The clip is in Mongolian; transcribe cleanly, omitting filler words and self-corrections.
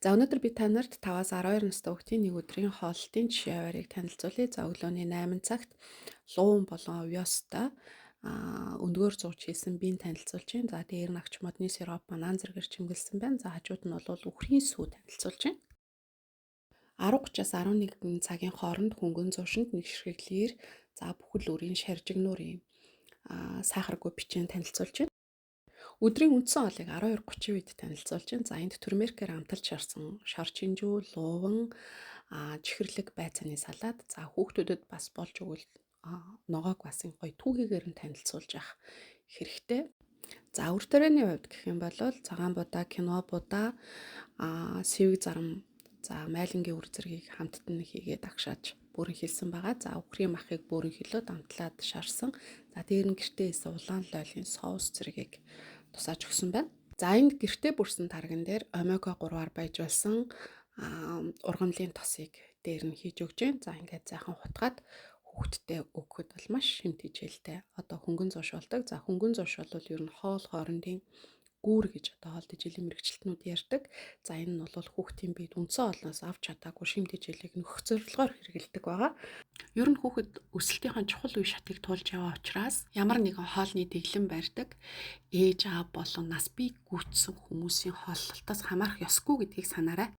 За өнөөдөр би танарт 5-аас 12 настай хүүхдийн нэг өдрийн хооллолтын жишээ аваарыг танилцуулъя. За өглөөний 8 цагт луун болон овёстой өндгөөр зууч хийсэн биеийн танилцуулж байна. За дээр нь агч модны сироп банан зэргээр чимгэлсэн байна. За хажууд нь бол үхрийн сүү танилцуулж байна. 10:30-аас 11 цагийн хооронд хөнгөн зуушинд нэг ширхэглээр за бүхэл өрийн шаржигнуурын сахаргүй бичэн танилцуулж байна. Өдрийн үндсэн хоолыг 12:30 үед танилцуулж байна. За энд турмерикээр амталж шарсан шар чинжүү, луван, чихэрлэг байцааны салаад. За хүүхдүүдэд бас болж өгвөл ногоог бас гоё түүхийгээр нь танилцуулж явах хэрэгтэй. За үр тарианы хувьд гэх юм бол цагаан будаа, кино будаа, сэвэг зарам, за майлангийн үр зэргийг хамтд нь хийгээд агшааж бүрэн хэлсэн байгаа. За үхрийн махыг бүрэн хэлээд амтлаад шарсан. За дээр нь гэртээ исэн улаан лойлын соус зэргийг тусааж өгсөн байна. За энд гэртээ бүрсэн тарган дээр омега 3-аар баяжуулсан ургамлын тосыг дээр нь хийж өгч जैन. За ингээд зайхан хутгаад хүүхдтэй өгөхөд бол маш шимт хичээлтэй. Одоо хөнгөн зууш болдог. За хөнгөн зууш бол ер нь хоол хоорондын гүүр гэж одоо хоол тэжээлийн мэрэгчлэтнүүд ярьдаг. За энэ нь бол хүүхдийн биед үндсэн хоолноос авч чадаагүй шимт хичээлийг нөхөх зорилгоор хэрэгэлдэг байгаа. Ер нь хүүхэд өсөлтийнхаа чухал үе шатыг туулж яваа учраас ямар нэгэн хоолны дэглэм барьдаг ээж аав болон нас бий гүйцсэн хүмүүсийн хооллолтоос хамаарах ёсгүй гэдгийг санаарай.